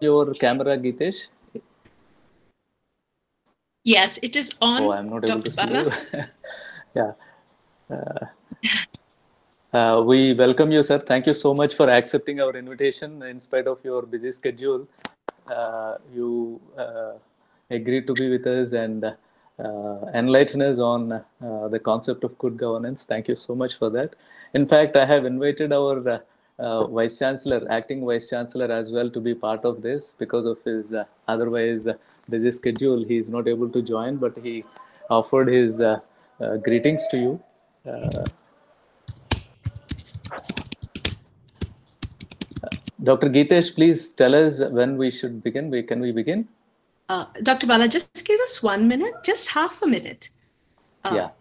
your camera, Geetesh? Yes, it is on, Oh, I'm not able Dr. to see Bala. you. Yeah. We welcome you, sir. Thank you so much for accepting our invitation in spite of your busy schedule. You agreed to be with us and enlighten us on the concept of good governance. Thank you so much for that. In fact, I have invited our Vice Chancellor, acting Vice Chancellor as well to be part of this because of his otherwise busy schedule. He is not able to join, but he offered his greetings to you. Dr. Geetesh, please tell us when we should begin. Can we begin? Dr. Bala, just give us 1 minute, just half a minute. Yeah.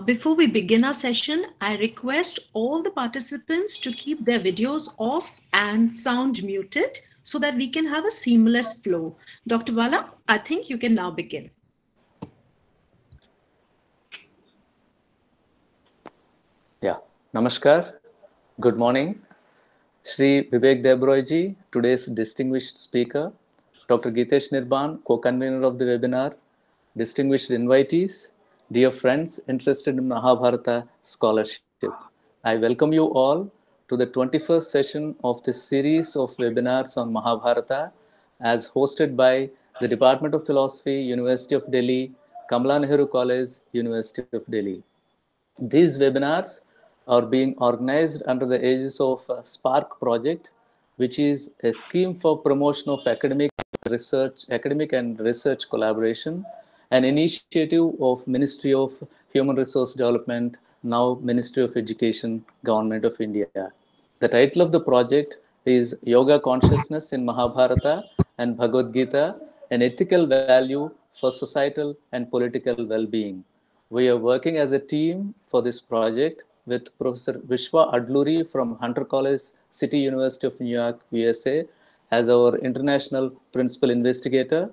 Before we begin our session, I request all the participants to keep their videos off and sound muted so that we can have a seamless flow. Dr. Bala, I think you can now begin. Yeah. Namaskar. Good morning. Shri Vivek Debroyji, today's distinguished speaker, Dr. Geetesh Nirban, co-convener of the webinar, distinguished invitees, dear friends interested in Mahabharata scholarship. I welcome you all to the 21st session of this series of webinars on Mahabharata as hosted by the Department of Philosophy, University of Delhi, Kamala Nehru College, University of Delhi. These webinars are being organized under the aegis of Spark Project, which is a scheme for promotion of academic and research collaboration, an initiative of Ministry of Human Resource Development, now Ministry of Education, Government of India. The title of the project is Yoga Consciousness in Mahabharata and Bhagavad Gita, an ethical value for societal and political well-being. We are working as a team for this project with Professor Vishwa Adluri from Hunter College, City University of New York, USA, as our international principal investigator,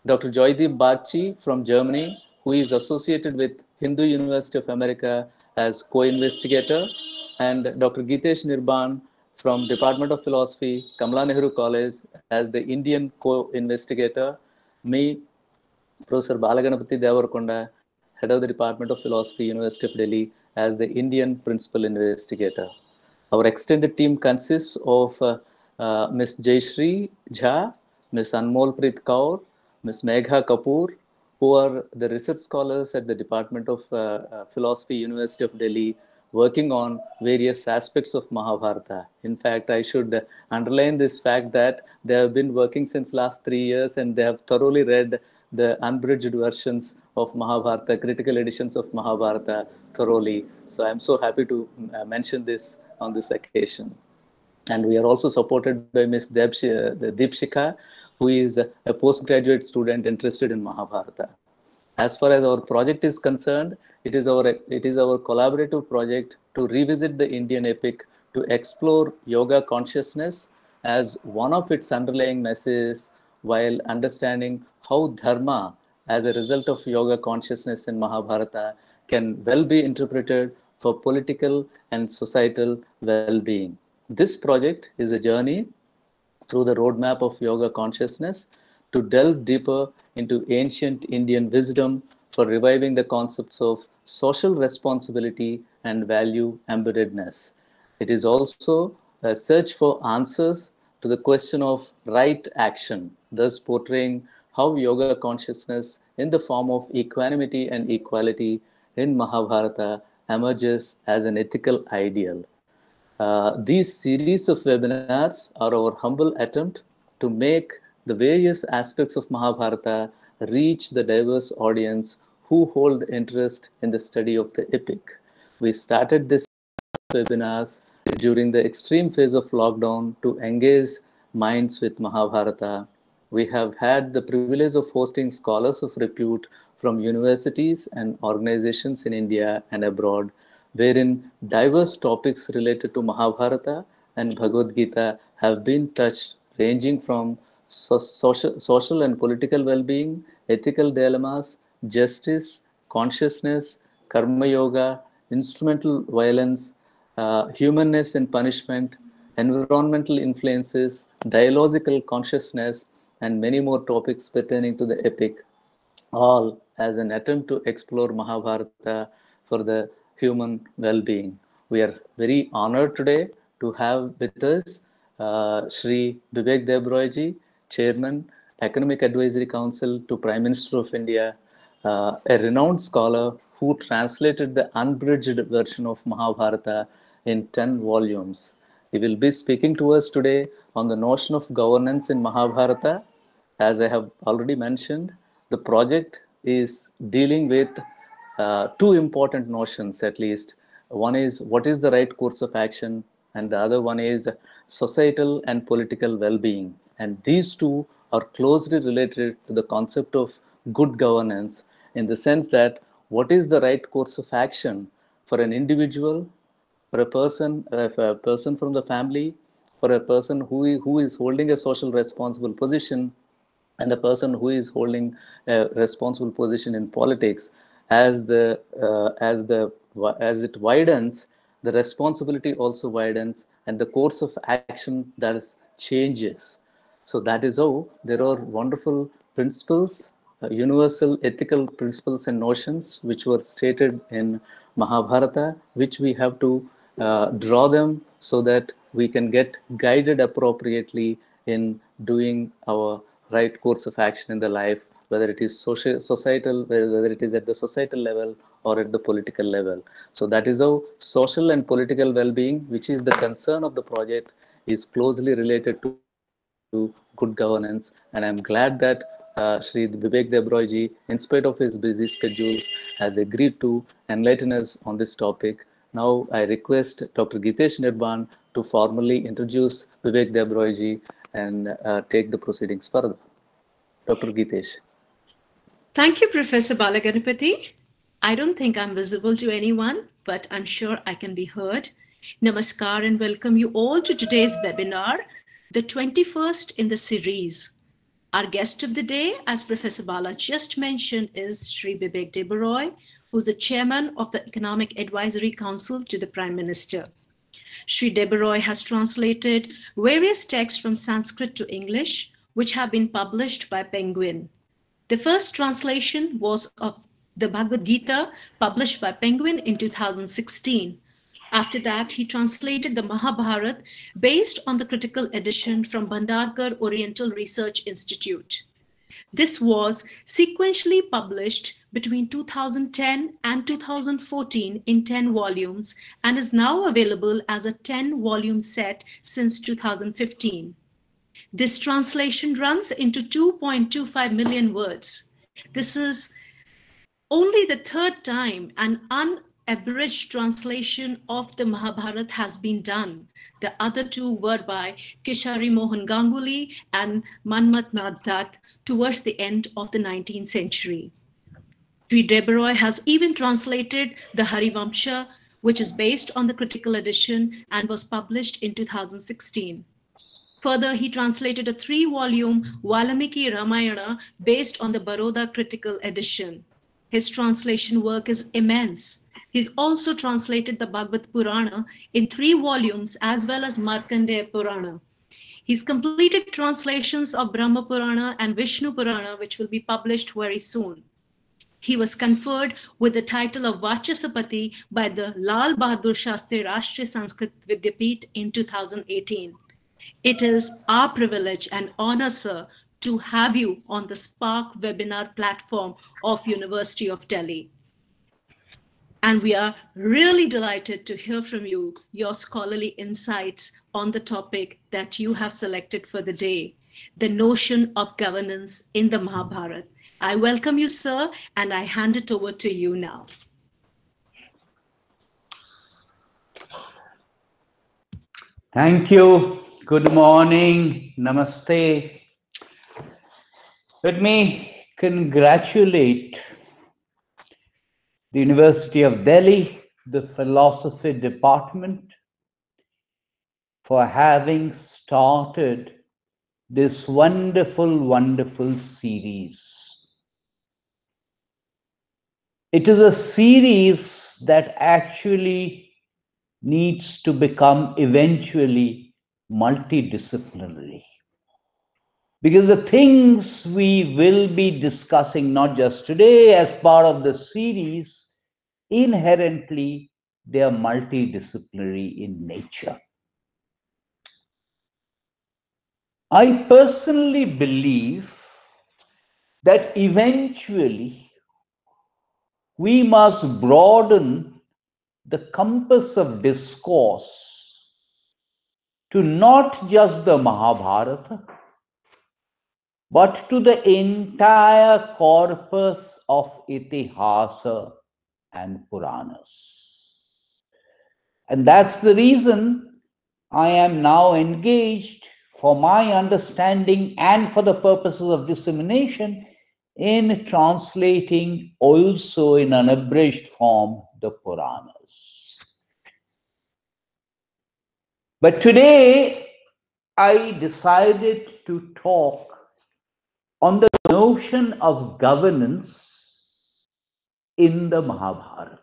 Dr. Joydeep Bagchi from Germany, who is associated with Hindu University of America as co-investigator, and Dr. Geetesh Nirban from Department of Philosophy, Kamala Nehru College as the Indian co-investigator, me, Professor Balaganapati Devarkonda, head of the Department of Philosophy, University of Delhi, as the Indian principal investigator. Our extended team consists of Ms. Jayashree Jha, Ms. Anmol Preet Kaur, Ms. Megha Kapoor, who are the research scholars at the Department of Philosophy, University of Delhi, working on various aspects of Mahabharata. In fact, I should underline this fact that they have been working since last 3 years and they have thoroughly read the unbridged versions of Mahabharata, critical editions of Mahabharata thoroughly. So I'm so happy to mention this on this occasion. And we are also supported by Ms. Deepshika, who is a postgraduate student interested in Mahabharata. As far as our project is concerned, it is our collaborative project to revisit the Indian epic to explore yoga consciousness as one of its underlying messages while understanding how dharma as a result of yoga consciousness in Mahabharata can well be interpreted for political and societal well-being. This project is a journey through the roadmap of yoga consciousness to delve deeper into ancient Indian wisdom for reviving the concepts of social responsibility and value embeddedness. It is also a search for answers to the question of right action, thus portraying how yoga consciousness in the form of equanimity and equality in Mahabharata emerges as an ethical ideal. These series of webinars are our humble attempt to make the various aspects of Mahabharata reach the diverse audience who hold interest in the study of the epic. We started this webinars during the extreme phase of lockdown to engage minds with Mahabharata. We have had the privilege of hosting scholars of repute from universities and organizations in India and abroad, wherein diverse topics related to Mahabharata and Bhagavad Gita have been touched, ranging from social and political well being, ethical dilemmas, justice, consciousness, karma yoga, instrumental violence, humanness in punishment, environmental influences, dialogical consciousness, and many more topics pertaining to the epic, all as an attempt to explore Mahabharata for the human well-being. We are very honored today to have with us Sri Vivek Debroyji, Chairman, Economic Advisory Council to Prime Minister of India, a renowned scholar who translated the unabridged version of Mahabharata in 10 volumes. He will be speaking to us today on the notion of governance in Mahabharata. As I have already mentioned, the project is dealing with two important notions at least. One is what is the right course of action, and the other one is societal and political well-being. And these two are closely related to the concept of good governance in the sense that what is the right course of action for an individual, for a person from the family, for a person who is holding a social responsible position, and a person who is holding a responsible position in politics. As it widens, the responsibility also widens, and the course of action that is changes. So that is how there are wonderful principles, universal ethical principles and notions which were stated in Mahabharata, which we have to draw them so that we can get guided appropriately in doing our right course of action in the life, whether it is societal, whether it is at the societal level or at the political level. So that is how social and political well-being, which is the concern of the project, is closely related to good governance. And I'm glad that Sri Vivek Debroyji, in spite of his busy schedules, has agreed to enlighten us on this topic. Now I request Dr. Gitesh Nirban to formally introduce Vivek Debroyji and take the proceedings further. Dr. Gitesh. Thank you, Professor Balaganapati. I don't think I'm visible to anyone, but I'm sure I can be heard. Namaskar and welcome you all to today's webinar, the 21st in the series. Our guest of the day, as Professor Bala just mentioned, is Sri Vivek Debroy, who's the chairman of the Economic Advisory Council to the Prime Minister. Sri Debroy has translated various texts from Sanskrit to English, which have been published by Penguin. The first translation was of the Bhagavad Gita, published by Penguin in 2016. After that, he translated the Mahabharata based on the critical edition from Bhandarkar Oriental Research Institute. This was sequentially published between 2010 and 2014 in 10 volumes and is now available as a 10-volume set since 2015. This translation runs into 2.25 million words. This is only the third time an unabridged translation of the Mahabharata has been done. The other two were by Keshari Mohan Ganguly and Manmat Nath Dutt towards the end of the 19th century. Sri Debroy has even translated the Harivamsha, which is based on the critical edition and was published in 2016. Further, he translated a 3-volume Valmiki Ramayana based on the Baroda critical edition. His translation work is immense. He's also translated the Bhagavad Purana in 3 volumes as well as Markandeya Purana. He's completed translations of Brahma Purana and Vishnu Purana, which will be published very soon. He was conferred with the title of Vachasapati by the Lal Bahadur Shastri Rashtriya Sanskrit Vidyapeeth in 2018. It is our privilege and honor, sir, to have you on the Spark webinar platform of University of Delhi. And we are really delighted to hear from you, your scholarly insights on the topic that you have selected for the day, the notion of governance in the Mahabharata. I welcome you, sir, and I hand it over to you now. Thank you. Good morning. Namaste. Let me congratulate the University of Delhi, the Philosophy Department, for having started this wonderful series. It is a series that actually needs to become eventually multidisciplinary. Because the things we will be discussing, not just today, as part of the series, inherently they are multidisciplinary in nature. I personally believe that eventually we must broaden the compass of discourse to not just the Mahabharata, but to the entire corpus of Itihasa and Puranas. And that's the reason I am now engaged, for my understanding and for the purposes of dissemination, in translating also in unabridged form the Puranas. But today I decided to talk on the notion of governance in the Mahabharata.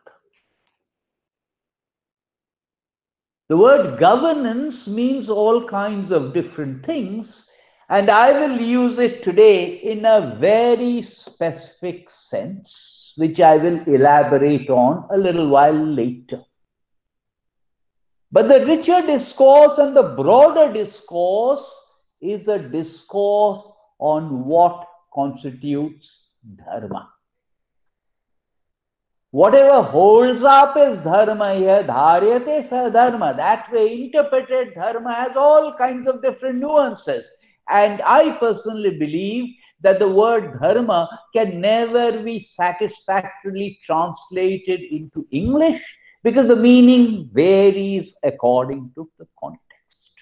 The word governance means all kinds of different things, and I will use it today in a very specific sense, which I will elaborate on a little while later. But the richer discourse and the broader discourse is a discourse on what constitutes dharma. Whatever holds up is dharma here, dharyate sa dharma. That way interpreted dharma has all kinds of different nuances. And I personally believe that the word dharma can never be satisfactorily translated into English because the meaning varies according to the context.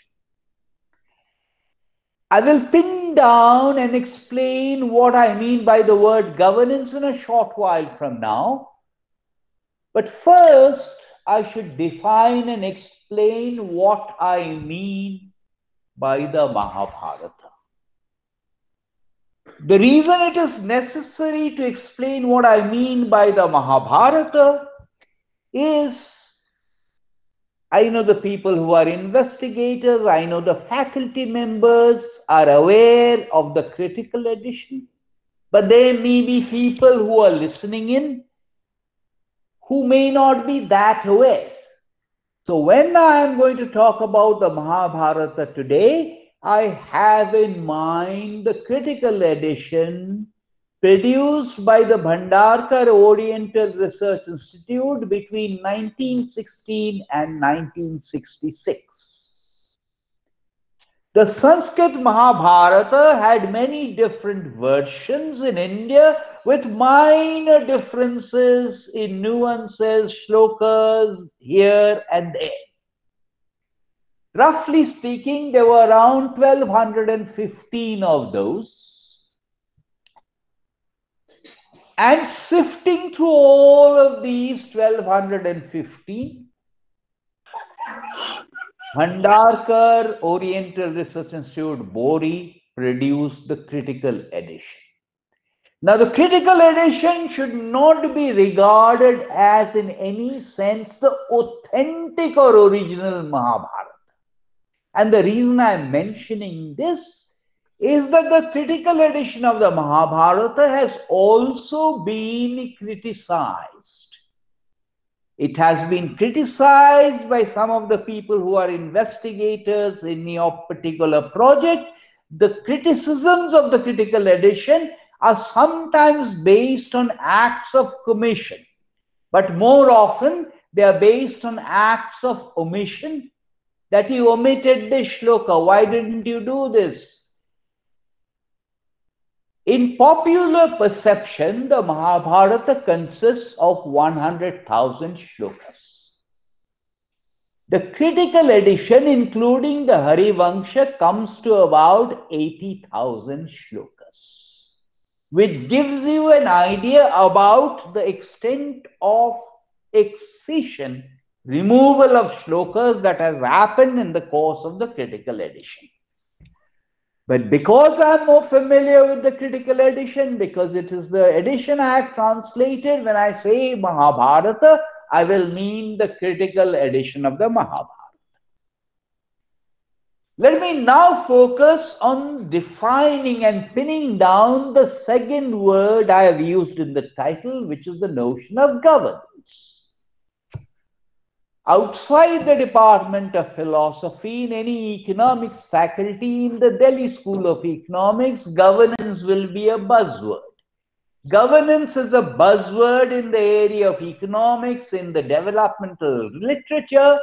I will pin down and explain what I mean by the word governance in a short while from now. But first, I should define and explain what I mean by the Mahabharata. The reason it is necessary to explain what I mean by the Mahabharata is, I know the people who are investigators, I know the faculty members are aware of the critical edition, but there may be people who are listening in who may not be that aware. So when I am going to talk about the Mahabharata today, I have in mind the critical edition produced by the Bhandarkar Oriental Research Institute between 1916 and 1966. The Sanskrit Mahabharata had many different versions in India with minor differences in nuances, shlokas here and there. Roughly speaking, there were around 1215 of those. And sifting through all of these 1215, Bhandarkar Oriental Research Institute, Bori, produced the critical edition. Now, the critical edition should not be regarded as in any sense the authentic or original Mahabharata. And the reason I am mentioning this is that the critical edition of the Mahabharata has also been criticized. It has been criticized by some of the people who are investigators in a particular project. The criticisms of the critical edition are sometimes based on acts of commission, but more often they are based on acts of omission. That you omitted this shloka, why didn't you do this? In popular perception, the Mahabharata consists of 100,000 shlokas. The critical edition, including the Harivangsha, comes to about 80,000 shlokas, which gives you an idea about the extent of excision, removal of shlokas that has happened in the course of the critical edition. But because I'm more familiar with the critical edition, because it is the edition I have translated, when I say Mahabharata, I will mean the critical edition of the Mahabharata. Let me now focus on defining and pinning down the second word I have used in the title, which is the notion of governance. Outside the Department of Philosophy, in any economics faculty in the Delhi School of Economics, governance will be a buzzword. Governance is a buzzword in the area of economics, in the developmental literature,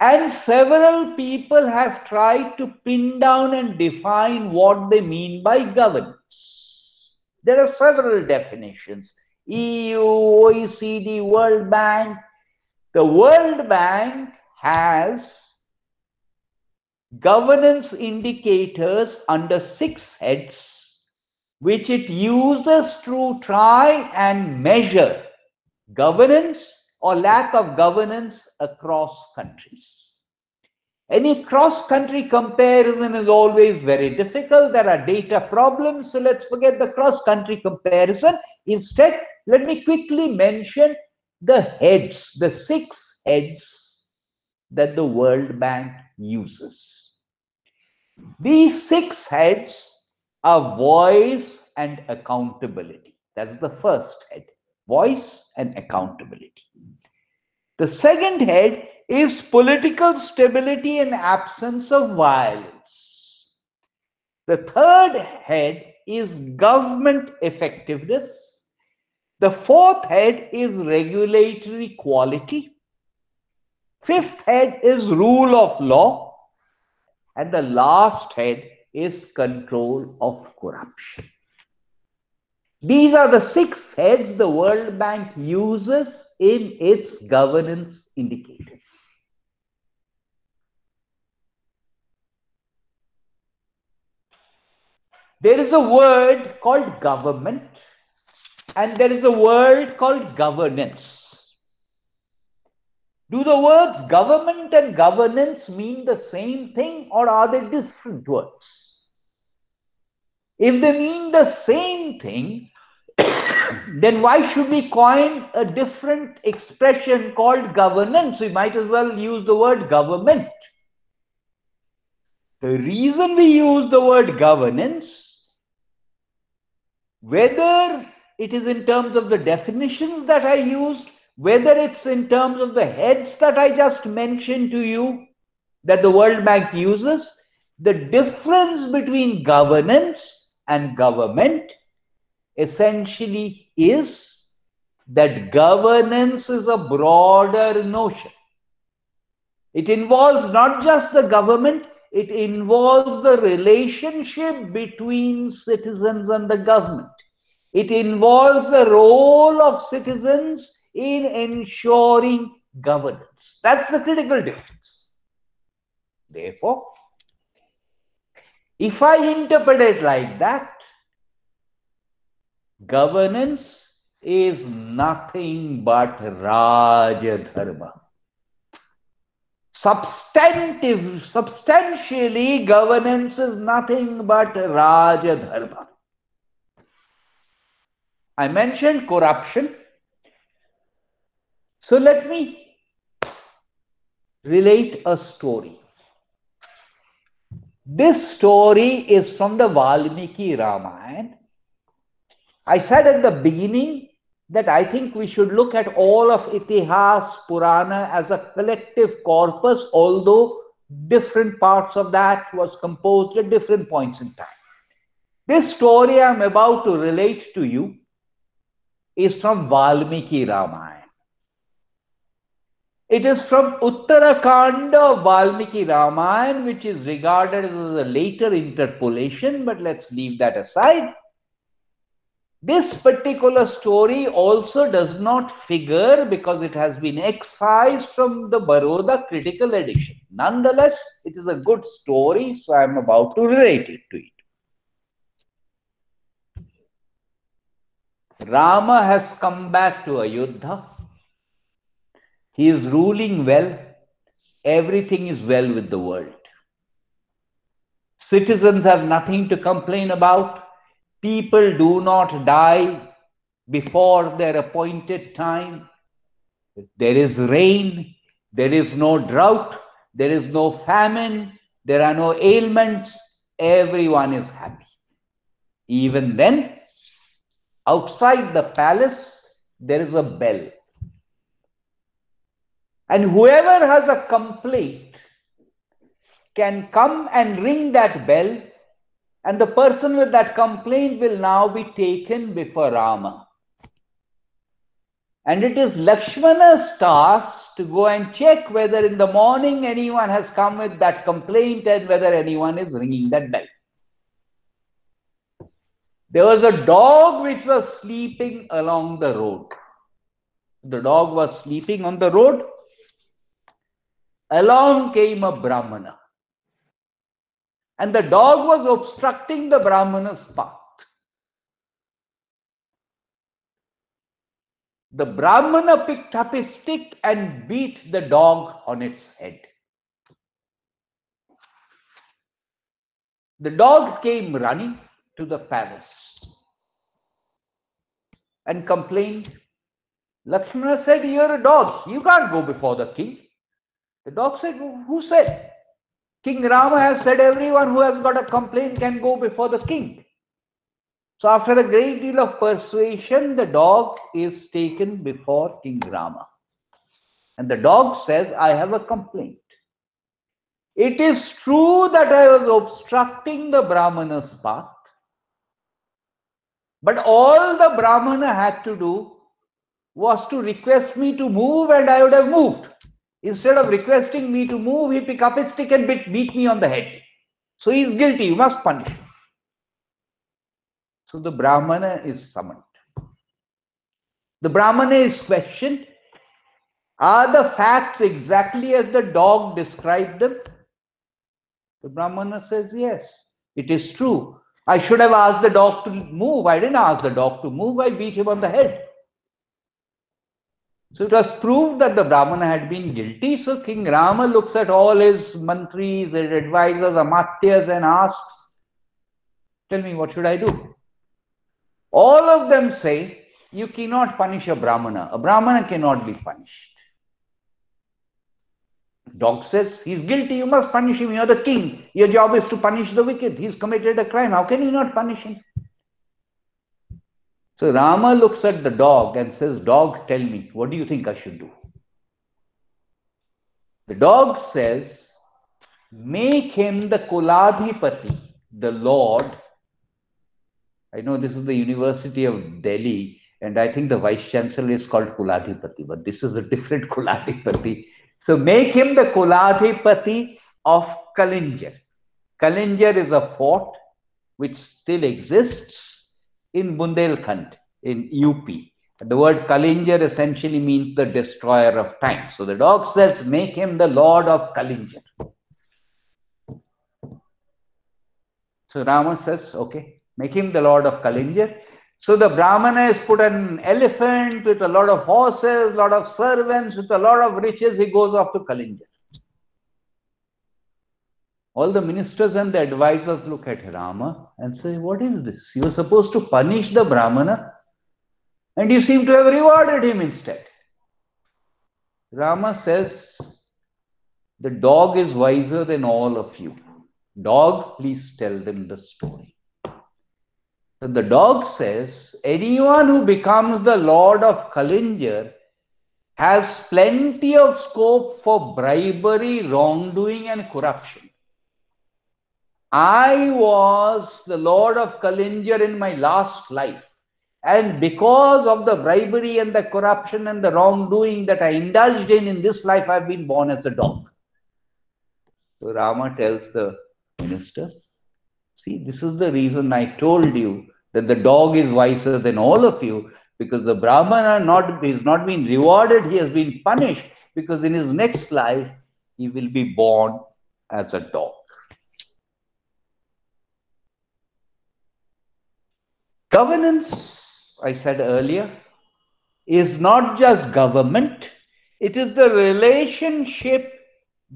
and several people have tried to pin down and define what they mean by governance. There are several definitions: EU, OECD, World Bank. The World Bank has governance indicators under 6 heads, which it uses to try and measure governance or lack of governance across countries. Any cross-country comparison is always very difficult. There are data problems, so let's forget the cross-country comparison. Instead, let me quickly mention the heads, the 6 heads that the World Bank uses. These 6 heads are voice and accountability. That's the first head, voice and accountability. The second head is political stability and absence of violence. The third head is government effectiveness. The fourth head is regulatory quality. Fifth head is rule of law. And the last head is control of corruption. These are the 6 heads the World Bank uses in its governance indicators. There is a word called government, and there is a word called governance. Do the words government and governance mean the same thing, or are they different words? If they mean the same thing, then why should we coin a different expression called governance? We might as well use the word government. The reason we use the word governance, whether it is in terms of the definitions that I used, whether it's in terms of the heads that I just mentioned to you that the World Bank uses, the difference between governance and government essentially is that governance is a broader notion. It involves not just the government, it involves the relationship between citizens and the government. It involves the role of citizens in ensuring governance. That's the critical difference. Therefore, if I interpret it like that, governance is nothing but Raja Dharma. Substantially, governance is nothing but Raja Dharma. I mentioned corruption. So let me relate a story. This story is from the Valmiki Ramayana. I said at the beginning that I think we should look at all of Itihas, Purana as a collective corpus, although different parts of that was composed at different points in time. This story I'm about to relate to you is from Valmiki Ramayana. It is from Uttarakanda of Valmiki Ramayana, which is regarded as a later interpolation, but let's leave that aside. This particular story also does not figure because it has been excised from the Baroda critical edition. Nonetheless, it is a good story, so I am about to relate it to it. Rama has come back to Ayodhya. He is ruling well. Everything is well with the world. Citizens have nothing to complain about. People do not die before their appointed time. There is rain, there is no drought, there is no famine, there are no ailments, everyone is happy. Even then, outside the palace, there is a bell. And whoever has a complaint can come and ring that bell, and the person with that complaint will now be taken before Rama. And it is Lakshmana's task to go and check whether in the morning anyone has come with that complaint and whether anyone is ringing that bell. There was a dog which was sleeping along the road. The dog was sleeping on the road. Along came a Brahmana. And the dog was obstructing the Brahmana's path. The Brahmana picked up his stick and beat the dog on its head. The dog came running to the palace and complained. Lakshmana said, "You're a dog. You can't go before the king." The dog said, "Who said? King Rama has said everyone who has got a complaint can go before the king." So after a great deal of persuasion, the dog is taken before King Rama. And the dog says, "I have a complaint. It is true that I was obstructing the Brahmana's path, but all the Brahmana had to do was to request me to move and I would have moved. Instead of requesting me to move, he picked up his stick and beat me on the head. So he is guilty, you must punish him." So the Brahmana is summoned. The Brahmana is questioned. Are the facts exactly as the dog described them? The Brahmana says, "Yes, it is true. I should have asked the dog to move. I didn't ask the dog to move. I beat him on the head." So it was proved that the Brahmana had been guilty. So King Rama looks at all his mantris, his advisors, amatyas, and asks, "Tell me, what should I do?" All of them say, "You cannot punish a Brahmana. A Brahmana cannot be punished." Dog says, "He's guilty. You must punish him. You're the king. Your job is to punish the wicked. He's committed a crime. How can you not punish him?" So Rama looks at the dog and says, "Dog, tell me, what do you think I should do?" The dog says, "Make him the Kuladhipati, the Lord." I know this is the University of Delhi, and I think the Vice Chancellor is called Kuladhipati, but this is a different Kuladhipati. So make him the Kuladhipati of Kalinjar. Kalinjar is a fort which still exists in Bundelkhand in UP. The word Kalinjar essentially means the destroyer of time. So the dog says, "Make him the Lord of Kalinjar." So Rama says, "Okay, make him the Lord of Kalinjar." So the Brahmana has put an elephant with a lot of horses, a lot of servants, with a lot of riches. He goes off to Kalinjar. All the ministers and the advisors look at Rama and say, "What is this? You were supposed to punish the Brahmana, and you seem to have rewarded him instead." Rama says, "The dog is wiser than all of you. Dog, please tell them the story." So the dog says, "Anyone who becomes the Lord of Kalinjar has plenty of scope for bribery, wrongdoing, and corruption. I was the Lord of Kalinjar in my last life. And because of the bribery and the corruption and the wrongdoing that I indulged in this life, I've been born as a dog." So Rama tells the ministers, "See, this is the reason I told you that the dog is wiser than all of you, because the Brahmana is not been rewarded, he has been punished, because in his next life, he will be born as a dog." Governance, I said earlier, is not just government, it is the relationship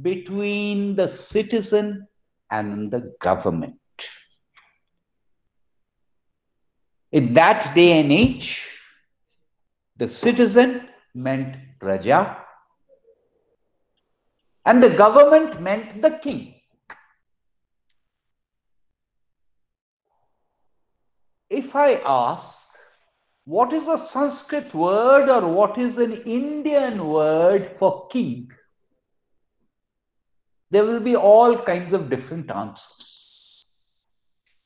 between the citizen and the government. In that day and age, the citizen meant praja, and the government meant the king. If I ask, what is a Sanskrit word or what is an Indian word for king? There will be all kinds of different answers.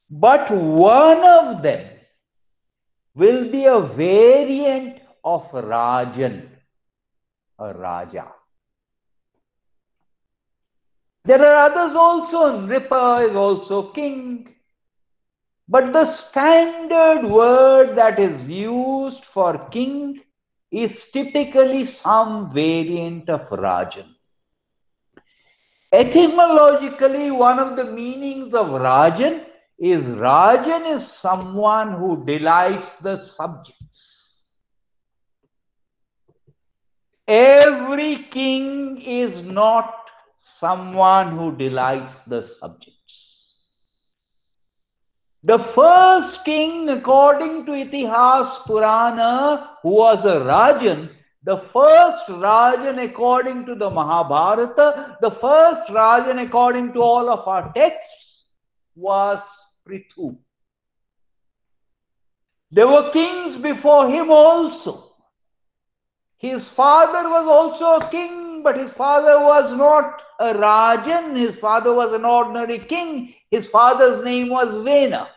But one of them will be a variant of Rajan, a Raja. There are others also. Nripa is also king. But the standard word that is used for king is typically some variant of Rajan. Etymologically, one of the meanings of Rajan is someone who delights the subjects. Every king is not someone who delights the subjects. The first king, according to Itihas Purana, who was a Rajan, the first Rajan according to the Mahabharata, the first Rajan according to all of our texts was Prithu. There were kings before him also. His father was also a king, but his father was not a Rajan. His father was an ordinary king. His father's name was Vena.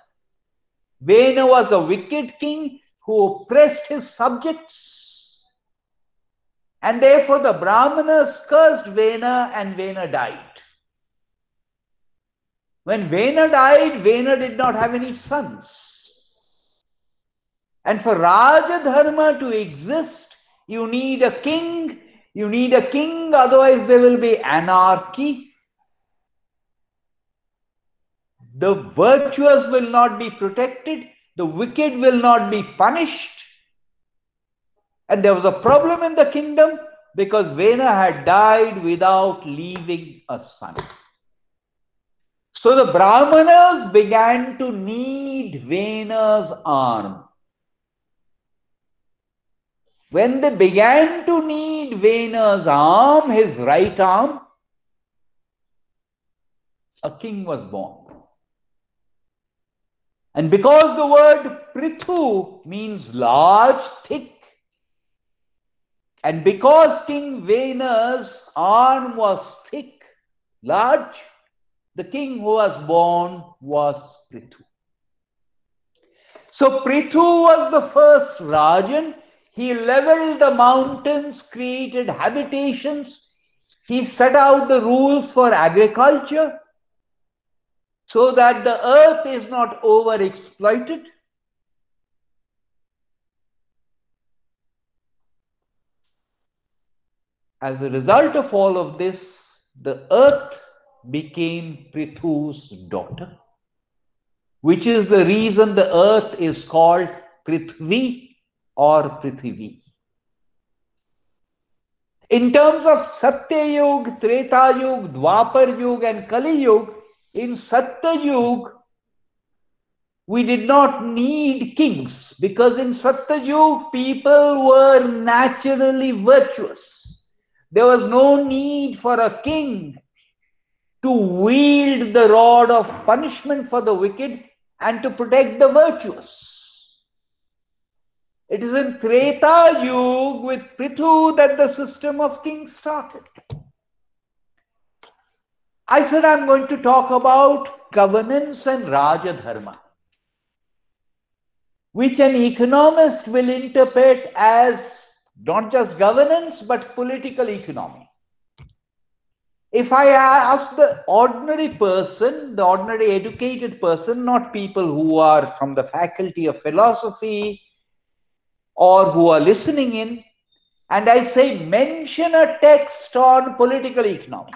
Vena was a wicked king who oppressed his subjects. And therefore the Brahmanas cursed Vena and Vena died. When Vena died, Vena did not have any sons. And for Raja Dharma to exist, you need a king. You need a king, otherwise there will be anarchy. The virtuous will not be protected. The wicked will not be punished. And there was a problem in the kingdom because Vena had died without leaving a son. So the Brahmanas began to need Vena's arm. When they began to need Vena's arm, his right arm, a king was born. And because the word Prithu means large, thick, and because King Vena's arm was thick, large, the king who was born was Prithu. So Prithu was the first Rajan. He leveled the mountains, created habitations. He set out the rules for agriculture so that the earth is not overexploited. As a result of all of this, the earth became Prithu's daughter, which is the reason the earth is called Prithvi or Prithivi. In terms of Satya Yuga, Treta Yuga, Dwapar Yuga and Kali Yuga, in Satya Yuga, we did not need kings because in Satya Yuga, people were naturally virtuous. There was no need for a king to wield the rod of punishment for the wicked and to protect the virtuous. It is in Treta Yuga with Prithu that the system of kings started. I said I'm going to talk about governance and Raja Dharma, which an economist will interpret as not just governance but political economy. If I ask the ordinary person, the ordinary educated person, not people who are from the faculty of philosophy or who are listening in, and I say mention a text on political economy,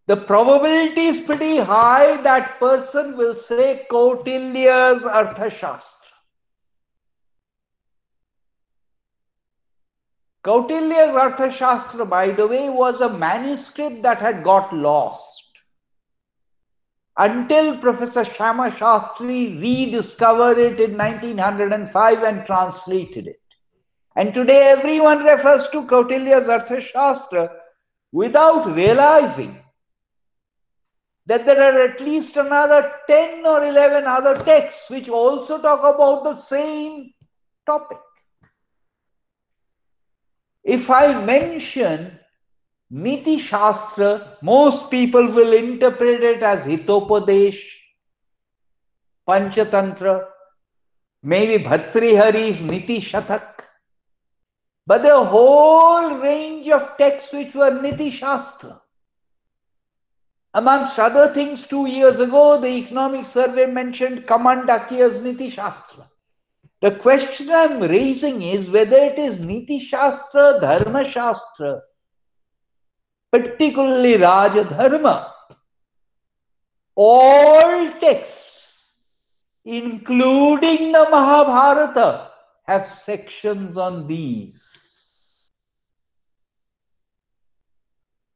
the probability is pretty high that person will say Kautilya's Arthashastra. Kautilya's Arthashastra, by the way, was a manuscript that had got lost until Professor Shama Shastri rediscovered it in 1905 and translated it. And today everyone refers to Kautilya's Arthashastra without realizing that there are at least another 10 or 11 other texts which also talk about the same topic. If I mention Niti Shastra, most people will interpret it as Hitopadesh, Panchatantra, maybe Bhartrihari's Niti Shatak. But the whole range of texts which were Niti Shastra. Amongst other things, 2 years ago, the Economic Survey mentioned Kamandakiya's Niti Shastra. The question I'm raising is whether it is Niti Shastra, Dharma Shastra, particularly Rajadharma. All texts, including the Mahabharata, have sections on these.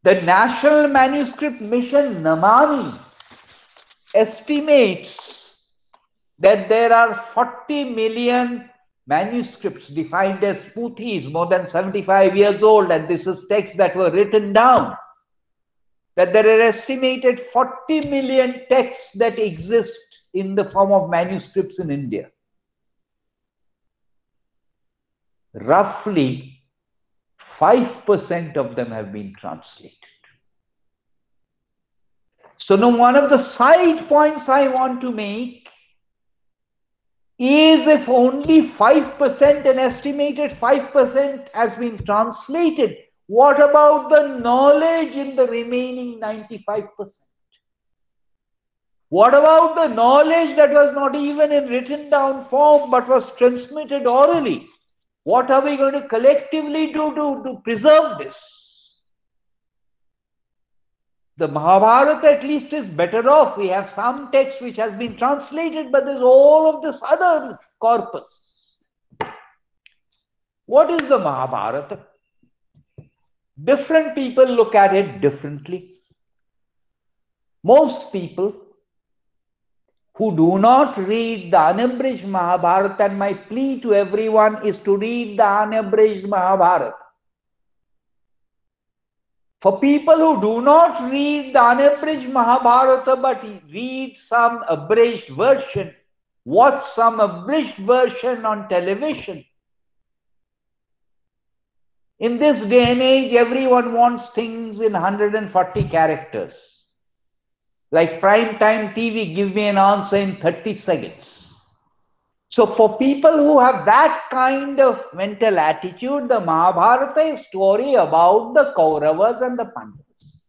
The National Manuscript Mission, Namami, estimates that there are 40 million manuscripts defined as Puthis, more than 75 years old, and this is texts that were written down. That there are estimated 40 million texts that exist in the form of manuscripts in India. Roughly 5% of them have been translated. So now one of the side points I want to make is if only 5%, an estimated 5% has been translated, what about the knowledge in the remaining 95%? What about the knowledge that was not even in written down form but was transmitted orally? What are we going to collectively do to preserve this? The Mahabharata at least is better off. We have some text which has been translated, but there's all of this other corpus. What is the Mahabharata? Different people look at it differently. Most people who do not read the unabridged Mahabharata, and my plea to everyone is to read the unabridged Mahabharata. For people who do not read the unabridged Mahabharata but read some abridged version, watch some abridged version on television. In this day and age, everyone wants things in 140 characters. Like prime time TV, give me an answer in 30 seconds. So for people who have that kind of mental attitude, the Mahabharata is a story about the Kauravas and the Pandavas.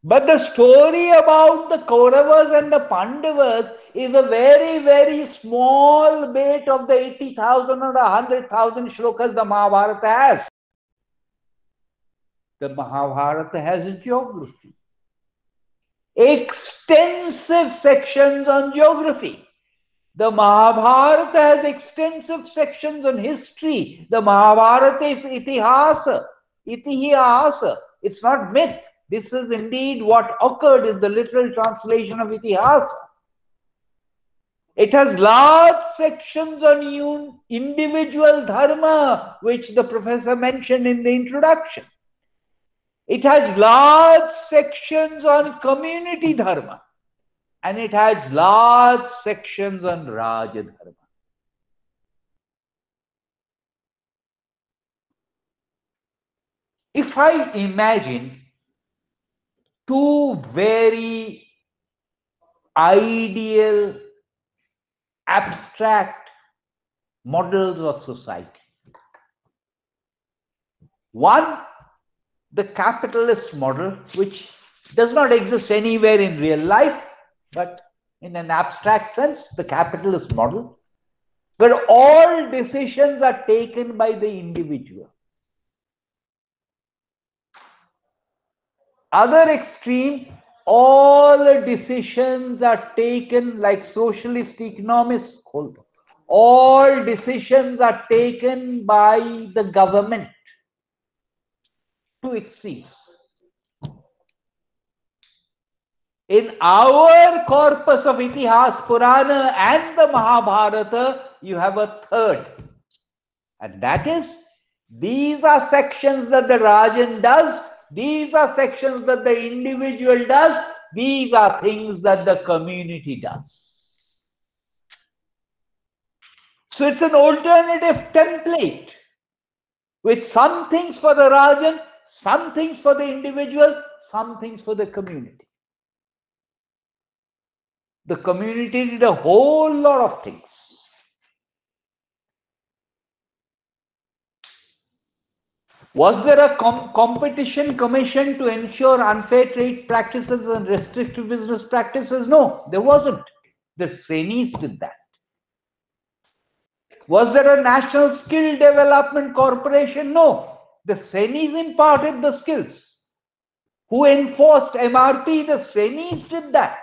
But the story about the Kauravas and the Pandavas is a very, very small bit of the 80,000 or 100,000 shlokas the Mahabharata has. The Mahabharata has a geography. Extensive sections on geography. The Mahabharata has extensive sections on history. The Mahabharata is itihasa, itihasa. It's not myth. This is indeed what occurred in the literal translation of itihasa. It has large sections on individual dharma, which the professor mentioned in the introduction. It has large sections on community dharma. And it has large sections on Raja Dharma. If I imagine two very ideal, abstract models of society. One, the capitalist model, which does not exist anywhere in real life, but in an abstract sense, the capitalist model, where all decisions are taken by the individual. Other extreme, all the decisions are taken like socialist economists. All decisions are taken by the government. Two extremes. In our corpus of Itihas, Purana and the Mahabharata, you have a third. And that is, these are sections that the Rajan does, these are sections that the individual does, these are things that the community does. So it's an alternative template with some things for the Rajan, some things for the individual, some things for the community. The community did a whole lot of things. Was there a competition commission to ensure unfair trade practices and restrictive business practices? No, there wasn't. The Srenis did that. Was there a national skill development corporation? No, the Srenis imparted the skills. Who enforced MRP? The Srenis did that.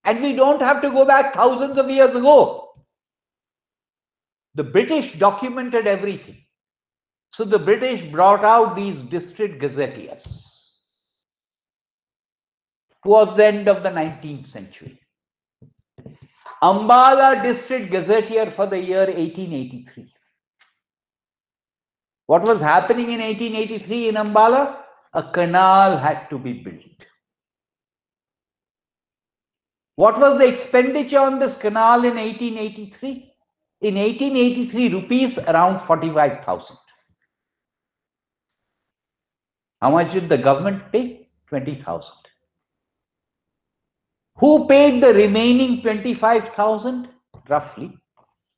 And we don't have to go back thousands of years ago. The British documented everything. So the British brought out these district gazetteers towards the end of the 19th century. Ambala district gazetteer for the year 1883. What was happening in 1883 in Ambala? A canal had to be built. What was the expenditure on this canal in 1883? In 1883, rupees around 45,000. How much did the government pay? 20,000. Who paid the remaining 25,000? Roughly,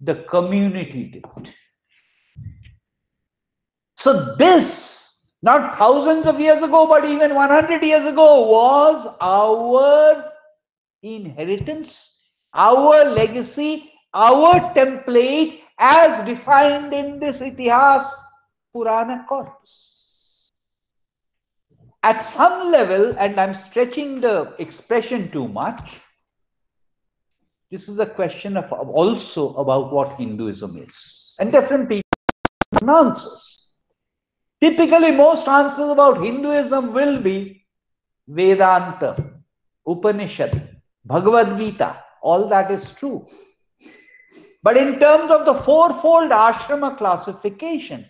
the community did. So this, not thousands of years ago, but even 100 years ago, was our inheritance, our legacy, our template as defined in this Itihas Purana corpus. At some level, and I'm stretching the expression too much, this is a question of also about what Hinduism is. And different people have answers. Typically, most answers about Hinduism will be Vedanta, Upanishad, Bhagavad Gita. All that is true. But in terms of the fourfold ashrama classification,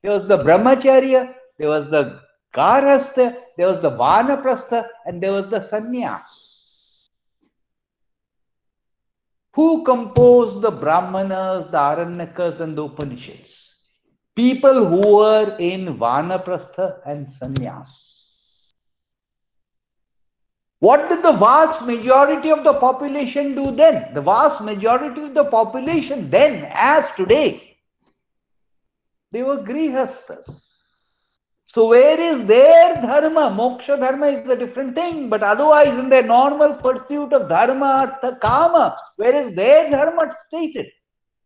there was the Brahmacharya, there was the Garhastha, there was the Vanaprastha, and there was the Sannyas. Who composed the Brahmanas, the Aranyakas, and the Upanishads? People who were in Vanaprastha and Sannyas. What did the vast majority of the population do then? The vast majority of the population then, as today, they were Grihasthas. So where is their dharma? Moksha dharma is a different thing, but otherwise in their normal pursuit of dharma, artha, kama, where is their dharma stated?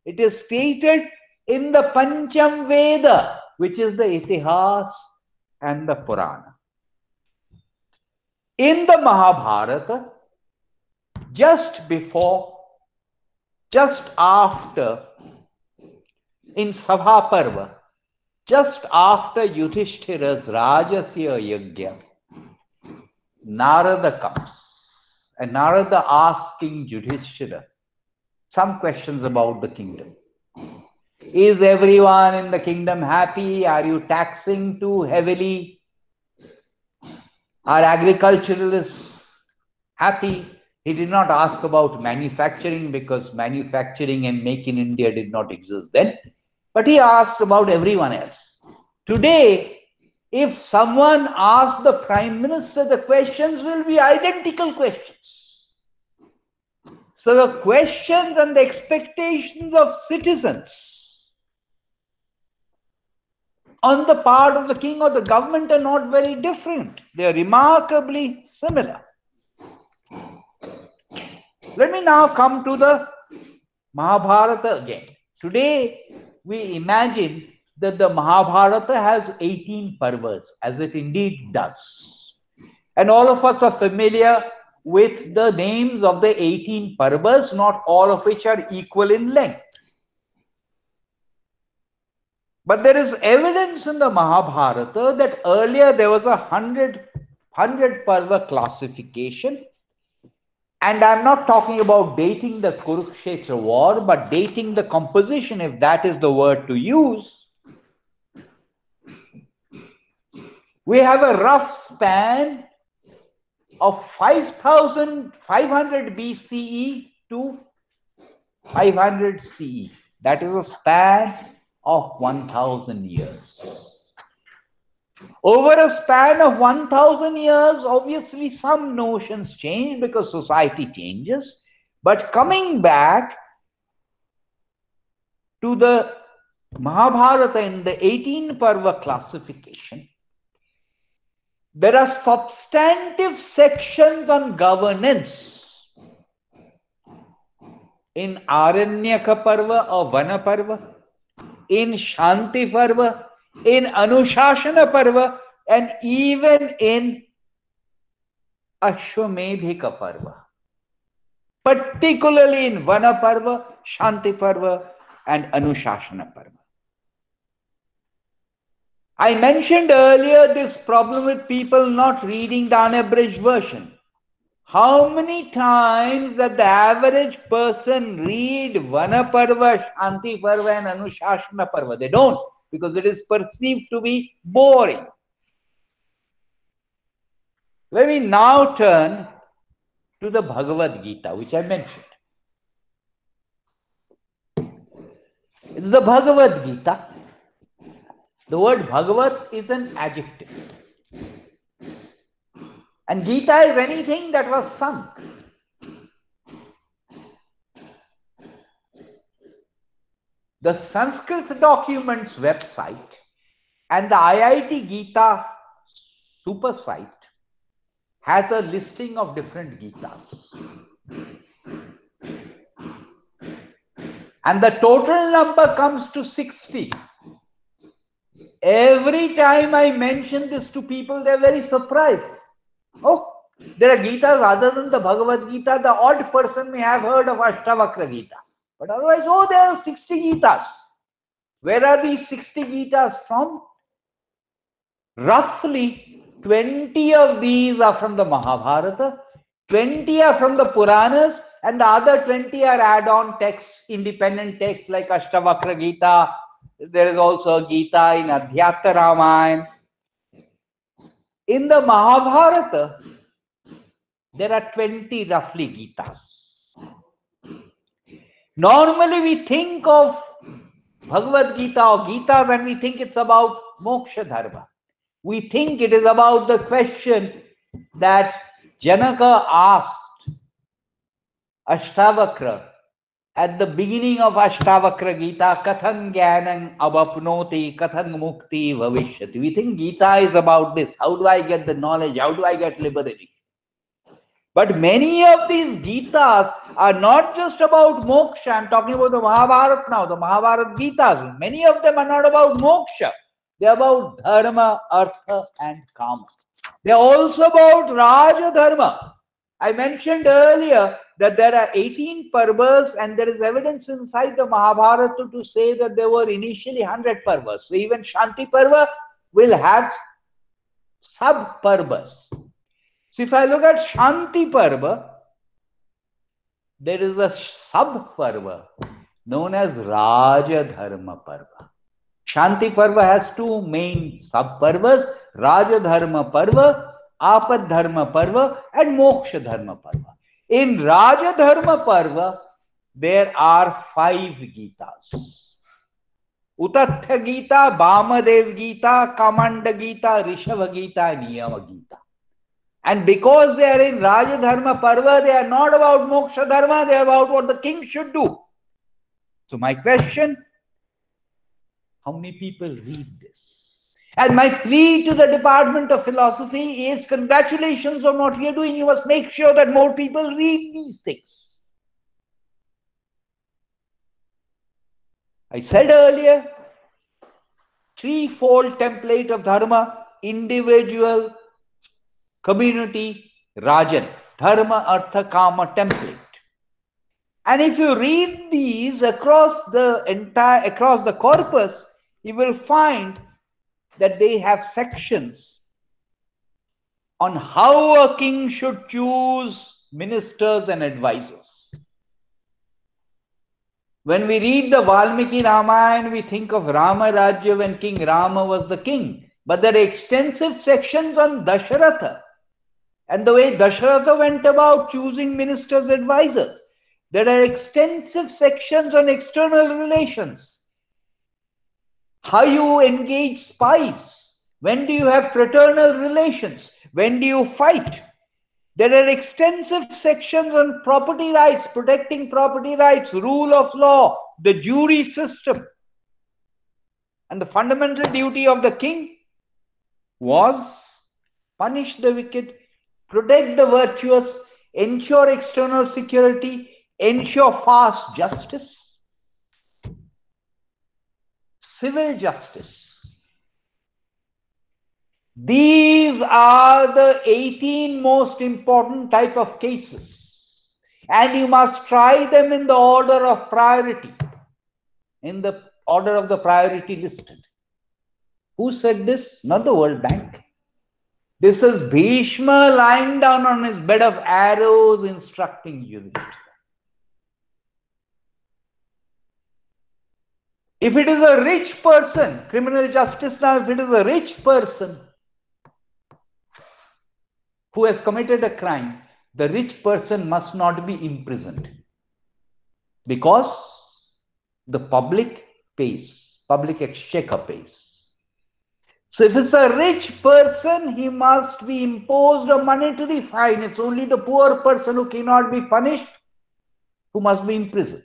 It is stated in the Pancham Veda, which is the Itihas and the Purana. In the Mahabharata, just before, just after, in Sabha Parva, just after Yudhishthira's Rajasya Yajna, Narada comes, and Narada asking Yudhishthira some questions about the kingdom. Is everyone in the kingdom happy? Are you taxing too heavily? Are agriculturalists happy? He did not ask about manufacturing because manufacturing and Make in India did not exist then. But he asked about everyone else. Today, if someone asks the Prime Minister, the questions will be identical questions. So the questions and the expectations of citizens on the part of the king or the government are not very different. They are remarkably similar. Let me now come to the Mahabharata again. Today, we imagine that the Mahabharata has 18 parvas, as it indeed does. And all of us are familiar with the names of the 18 parvas, not all of which are equal in length. But there is evidence in the Mahabharata that earlier there was a 100 parva classification, And I'm not talking about dating the Kurukshetra war, but dating the composition, if that is the word to use. We have a rough span of 5,500 BCE to 500 CE. That is a span of 1,000 years. Over a span of 1,000 years, obviously some notions change because society changes. But coming back to the Mahabharata in the 18 Parva classification, there are substantive sections on governance in Aranyaka Parva or Vana Parva, in Shanti Parva, in Anushasana Parva, and even in Ashwamedhika Parva. Particularly in Vana Parva, Shanti Parva, and Anushasana Parva. I mentioned earlier this problem with people not reading the unabridged version. How many times does the average person read Vana Parva, Shanti Parva, and Anushasana Parva? They don't, because it is perceived to be boring. Let me now turn to the Bhagavad Gita, which I mentioned. It's the Bhagavad Gita. The word Bhagavat is an adjective. And Gita is anything that was sung. The Sanskrit Documents website and the IIT Gita super site has a listing of different Gitas. And the total number comes to 60. Every time I mention this to people, they're very surprised. Oh, there are Gitas other than the Bhagavad Gita. The odd person may have heard of Ashtavakra Gita. But otherwise, oh, there are 60 Gitas. Where are these 60 Gitas from? Roughly 20 of these are from the Mahabharata, 20 are from the Puranas, and the other 20 are add-on texts, independent texts like Ashtavakra Gita. There is also a Gita in Adhyatma Ramayana. In the Mahabharata, there are 20 roughly Gitas. Normally we think of Bhagavad Gita or Gita when we think it's about moksha dharma. We think it is about the question that Janaka asked Ashtavakra at the beginning of Ashtavakra Gita, Kathang Jnanam Avapnoti, Kathang Mukti Bhavishyati. We think Gita is about this. How do I get the knowledge? How do I get liberation? But many of these Gitas are not just about moksha. I'm talking about the Mahabharata now, the Mahabharata Gitas. Many of them are not about moksha. They're about dharma, artha, and kama. They're also about Raja Dharma. I mentioned earlier that there are 18 parvas, and there is evidence inside the Mahabharata to say that there were initially 100 parvas. So even Shanti Parva will have sub-parvas. So if I look at Shanti Parva, there is a sub-parva known as Raja Dharma Parva. Shanti Parva has two main sub-parvas, Raja Dharma Parva, Apad Dharma Parva, and Moksha Dharma Parva. In Raja Dharma Parva, there are 5 Gitas. Utatha Gita, Bamadev Gita, Kamanda Gita, Rishabha Gita, and Niyama Gita. And because they are in Raja Dharma Parva, they are not about Moksha Dharma, they are about what the king should do. So my question, how many people read this? And my plea to the Department of Philosophy is, congratulations on what you're doing. You must make sure that more people read these things. I said earlier, threefold template of Dharma: individual, community, Rajan. Dharma, Artha, Kama template. And if you read these across the corpus, you will find that they have sections on how a king should choose ministers and advisors. When we read the Valmiki Ramayana, we think of Rama Rajya when King Rama was the king. But there are extensive sections on Dasharatha and the way Dasharatha went about choosing ministers, advisors. There are extensive sections on external relations. How you engage spies. When do you have fraternal relations? When do you fight? There are extensive sections on property rights, protecting property rights, rule of law, the jury system. And the fundamental duty of the king was punish the wicked, protect the virtuous, ensure external security, ensure fast justice, civil justice. These are the 18 most important type of cases, and you must try them in the order of priority, in the order of the priority listed. Who said this? Not the World Bank. This is Bhishma lying down on his bed of arrows instructing Yudhishthira. If it is a rich person, criminal justice now, if it is a rich person who has committed a crime, the rich person must not be imprisoned because the public pays, public exchequer pays. So if it's a rich person, he must be imposed a monetary fine. It's only the poor person who cannot be punished who must be imprisoned.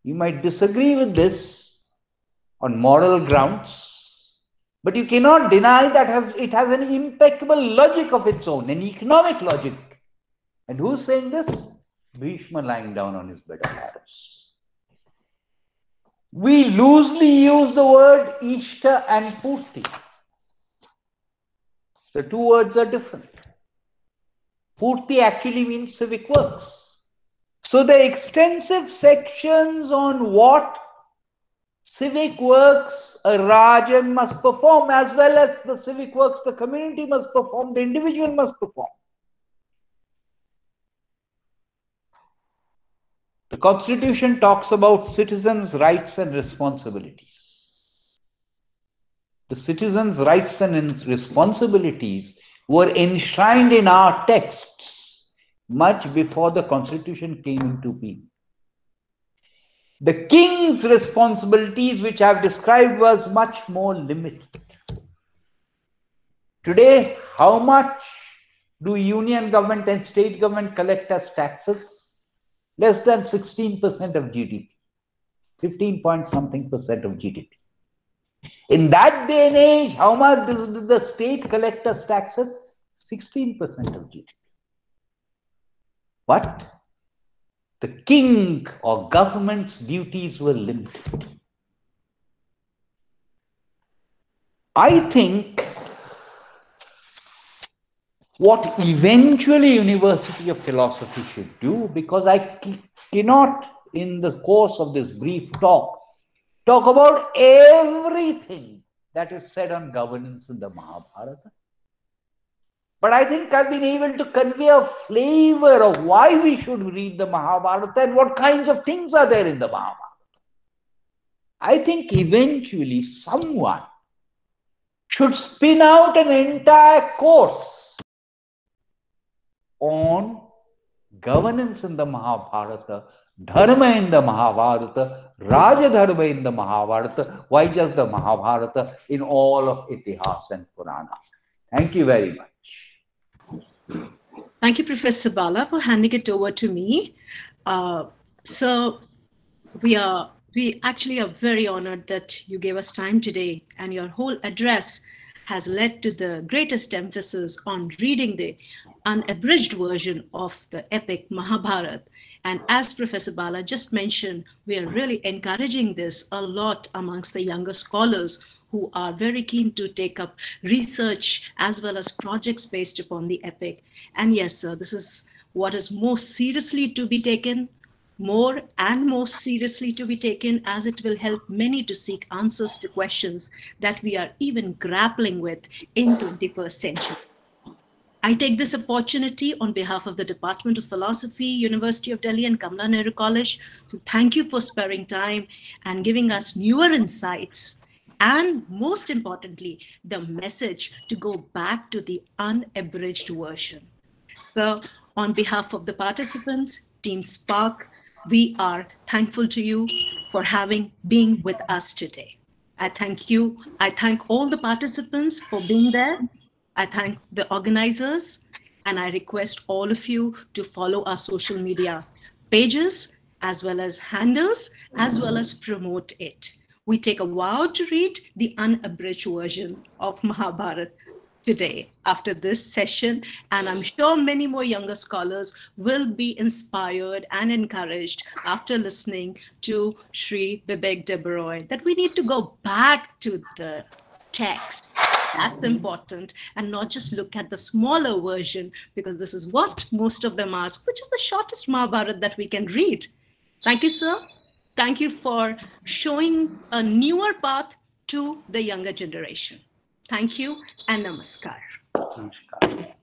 You might disagree with this on moral grounds, but you cannot deny that it has an impeccable logic of its own, an economic logic. And who's saying this? Bhishma lying down on his bed of arrows. We loosely use the word Ishta and Purti. The two words are different. Purti actually means civic works. So the extensive sections on what civic works a Rajan must perform, as well as the civic works the community must perform, the individual must perform. The Constitution talks about citizens' rights and responsibilities. The citizens' rights and responsibilities were enshrined in our texts much before the Constitution came into being. The king's responsibilities, which I have described, was much more limited. Today, how much do union government and state government collect as taxes? Less than 16% of GDP, 15 point something percent of GDP. In that day and age, how much does the state collect as taxes? 16% of GDP. But the king or government's duties were limited. I think what eventually University of Philosophy should do, because I cannot in the course of this brief talk about everything that is said on governance in the Mahabharata. But I think I've been able to convey a flavor of why we should read the Mahabharata and what kinds of things are there in the Mahabharata. I think eventually someone should spin out an entire course on governance in the Mahabharata, Dharma in the Mahabharata, Raja Dharma in the Mahabharata. Why just the Mahabharata in all of Itihas and Purana? Thank you very much. Thank you, Professor Bala, for handing it over to me. So we actually are very honored that you gave us time today, and your whole address has led to the greatest emphasis on reading the unabridged version of the epic Mahabharata. And as Professor Bala just mentioned, we are really encouraging this a lot amongst the younger scholars who are very keen to take up research as well as projects based upon the epic. And yes, sir, this is what is most seriously to be taken, more and more seriously to be taken, as it will help many to seek answers to questions that we are even grappling with in 21st century. I take this opportunity on behalf of the Department of Philosophy, University of Delhi and Kamala Nehru College to thank you for sparing time and giving us newer insights. And most importantly, the message to go back to the unabridged version. So on behalf of the participants, Team Spark, we are thankful to you for being with us today. I thank you. I thank all the participants for being there. I thank the organizers, and I request all of you to follow our social media pages, as well as handles, as well as promote it. We take a vow to read the unabridged version of Mahabharata today after this session, and I'm sure many more younger scholars will be inspired and encouraged after listening to Sri Vivek Debroi that we need to go back to the text. That's important, and not just look at the smaller version, because this is what most of them ask, which is the shortest Mahabharata that we can read. Thank you, sir. Thank you for showing a newer path to the younger generation. Thank you and namaskar. Namaskar.